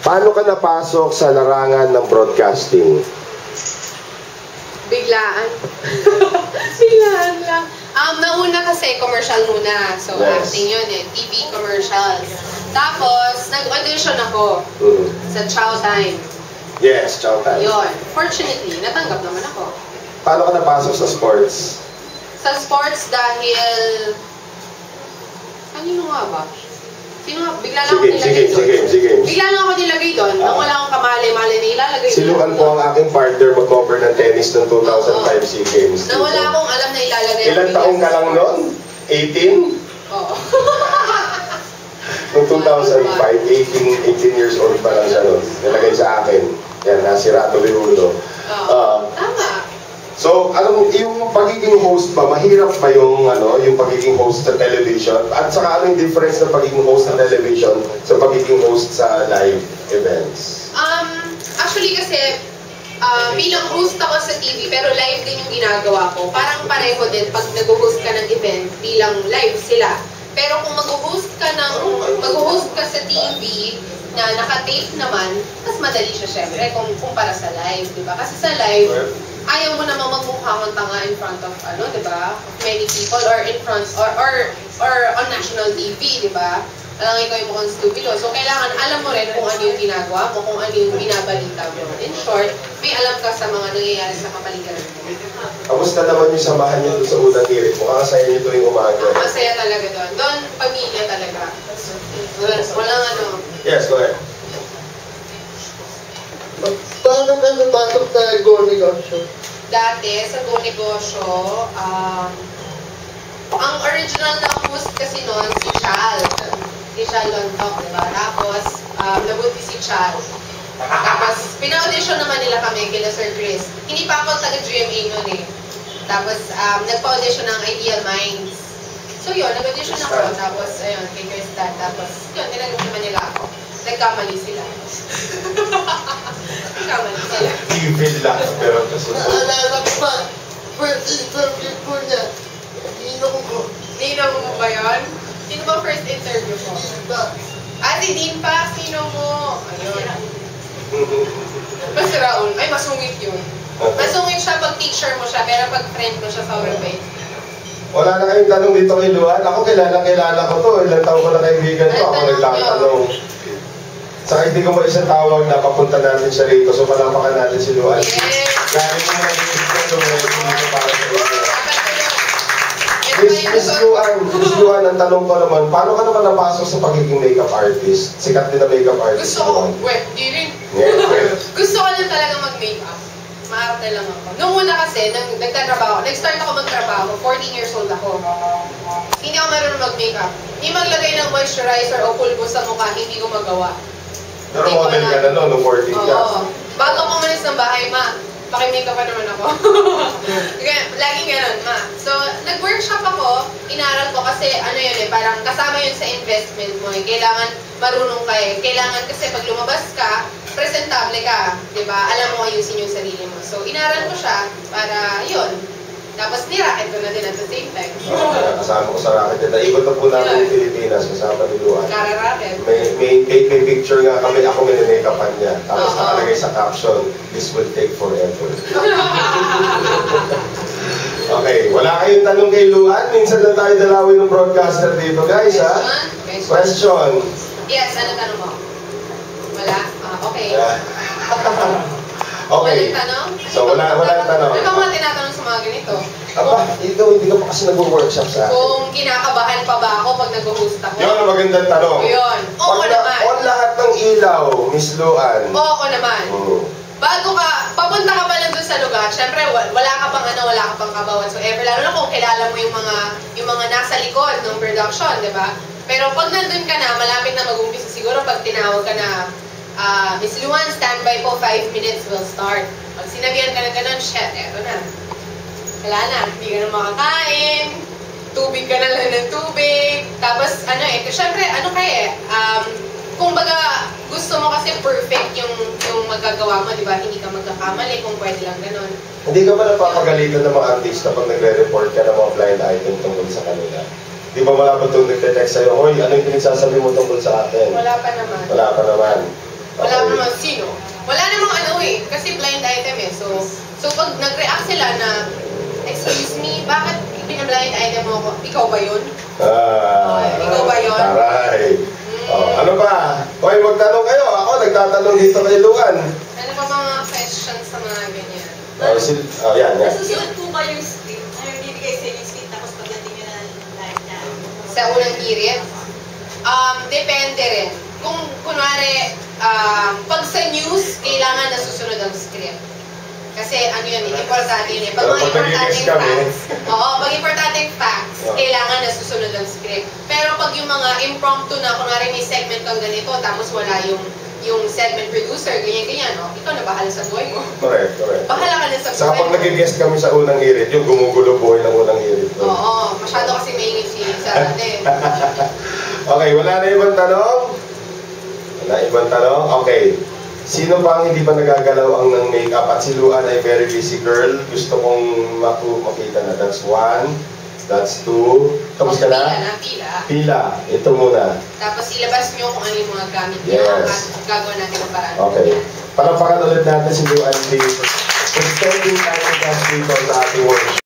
Paano ka napasok sa larangan ng broadcasting? Biglaan. Biglaan lang. Nauna kasi commercial muna. So, Yes. acting yun eh. TV commercials. Tapos, nag-audition ako sa Chow Time. Yes, Chow Time. Yun. Fortunately, natanggap naman ako. Paano ka napasok sa sports? Sa sports dahil... Kanino nga ba? Sino nga? Bigla lang ako nilagay doon. Sige. Bigla lang ako nilagay doon. Nang wala akong kamali-mali na ilalagay Si Luan po ang aking partner mag-cover ng tennis noong 2005 SEA Games. Nang wala akong alam na ilalagay. Ilan taong ka lang noon? 18? Oo. Noong 2005, 18 years old pa lang siya noon. Nilagay sa akin. Yan, nasira tuloy ulo. Tama. So, yung pagiging host ba, mahirap ba yung pagiging host sa television? At saka ano yung difference ng pagiging host sa television sa pagiging host sa live events? Actually kasi, bilang host ako sa TV, pero live din yung ginagawa ko. Parang pareho din pag nag-host ka ng event, bilang live sila. Pero kung mag-host ka sa TV, na naka-tape naman, mas madali siya syempre kumpara sa live, di ba? Kasi sa live, ayaw mo namang magmukha kang tanga in front of, di ba? Many people or in front, or on national TV, di ba? Alam ikaw yung mukhang stupido. So, kailangan alam mo rin kung ano yung ginagawa mo, kung ano yung binabalita mo. In short, may alam ka sa mga nangyayari sa kapaligiran mo. Kamusta naman yung samahan niyo doon sa unang hirit? Mukhang masaya niyo tuwing umaga. Masaya talaga doon. Doon, pamilya talaga. Walang ano. Yes, go ahead. Paano ka napasok sa Go Negosyo? Dati, sa Go Negosyo, ang original na host kasi noon, si Chal. Si Chal Lontok, diba? Tapos, nabunti si Chal. Tapos, pina-audition naman nila kami kila Sir Chris. Hindi pa ako taga-GMA noon eh. Tapos, nagpa-audition ng Ideal Minds. So yun, nag-audition ako. Tapos, ayun, kay Kristan. Tapos, yun, tinanggap naman nila ako. Nagkamali sila. Nagkamali sila. Evil lang, pero kasunod. Naalala ko ba, first interview ko niya, Ninong ko. Ninong mo ba yun? Sino ba first interview mo? Si Dean pa, sino mo? Ayun. Basta Raul. Ay, masungit yun. Masungit siya pag teacher mo siya, pero pag friend mo siya, sobrang bait. Wala na kayong tanong dito kay Luan. Ako kilala ko to. Ilang taon ko na kaibigan to. Ako nagtatanong. Saka hindi ko mo isang tawag na papunta natin siya rito. So palapakan natin si Luan. Yes! Dahil mo na dito para sa rito. Yes! Miss Luan, ang tanong ko naman, paano ka naman napasok sa pagiging makeup artist? Sikat din na makeup artist. Gusto ko, di rin. Gusto ko lang talaga mag-makeup. Maarte lang ako. Noong una kasi, nag-start ako magtrabaho, 14 years old ako. Hindi ako marunong mag-makeup. Hindi maglagay ng moisturizer o pulbo sa mukha, hindi ko magawa. Pero model ka na noon, 14 ka. Oo. Bago ako umalis ng bahay, paki-makeup pa naman ako. Laging ganun, ma. So, nag-workshop ako, inaral ko kasi parang kasama yun sa investment mo. Kailangan marunong ka eh. Kailangan kasi pag lumabas ka, presentable ka, di ba? Alam mo ayusin yung sarili mo. So, inaral ko siya para yun. Tapos, niracket ko na din at the same time. Kasama ko sa racket. Naikot na po namin yung Pilipinas, kasama ni Luan. Kara-racket. May picture nga kami, ako minimake-upan niya. Tapos nakalagay sa caption, this will take forever. Okay, wala kayong tanong kay Luan. Minsan lang tayo dalawin ng broadcaster dito, guys, ha? Question. Yes, ano tanong mo? Wala? Okay. Okay. Walang tanong? So, wala tanong. Ano ba mga tinatanong sa mga ganito? Aba, hindi ka pa kasi nag-workshop sa akin. Kung kinakabahan pa ba ako pag nag-host ako? Yun ang magandang tanong. Yun. Oo naman. On lahat ng ilaw, Miss Luan. Oo naman. Bago ka, papunta ka pa lang dun sa lugar, syempre wala ka pang kaba whatsoever. Lalo na kung kilala mo yung mga nasa likod ng production, di ba? Pero pag nandun ka na, malapit na mag-umpisa siguro pag tinawag ka na, Miss Luan, standby po, 5 minutes will start. Pag sinabihan ka na ganun, shit, eto na. Wala na, hindi ka na makakain, tubig ka na lang ng tubig. Tapos, syempre, kung baga, gusto mo kasi perfect yung magagawa mo, di ba? Hindi ka magkakamali kung pwede lang ganun. Hindi ka ba napapagalitan ng mga artista pag nagre-report ka ng mga blind item tungkol sa kanila? Di ba wala pa itong nagte-text sa'yo, hoy, ano yung pinagsasabi mo tungkol sa akin? Wala pa naman. Wala pa naman. Wala pa naman sino. Wala namang ano eh, kasi blind item eh. So pag nag-react sila na, excuse me, bakit binablind item mo ako? Ikaw ba yun? Ikaw ba yun? Taray. Ano ba? Hoy, magtanong kayo. Ako, nagtatanong dito kay Luan. Ano pa mga questions sa mga ganyan? Yan. Nasusunod po ba yung script? Ano yung bibigay sa inyo yung script tapos pagdating nyo na live na? Sa unang period? Depende rin. Kung kunwari, pag sa news, kailangan nasusunod ang script. Kasi ano yan, importante yun eh. Pag mga importanteng facts, pag importanteng facts, kailangan nasusunod ang script. Pero pag yung mga impromptu na, kunwari may segment kang ganito, tapos wala yung segment producer, ganyan-ganyan, ikaw na bahala sa buhay mo. Correct. Bahala ka na sa buhay Saka pag nag-guest kami sa unang hirit, yung gumugulo buhay ng unang hirit. Oo, masyado kasi maingit si Sarate. Okay, wala na ibang tanong? Okay. Sino pa ang hindi pa nagagalaw ang ng makeup? At si Luan ay very busy girl. Gusto kong makita na. That's 1. That's 2. Tapos ka na? Pila. Ito muna. Tapos ilabas nyo kung ano yung mga gamit nyo at gagawa natin ang paraan. Okay. Palapakan ulit natin si Luan dito. Extending time dito sa ating workshop.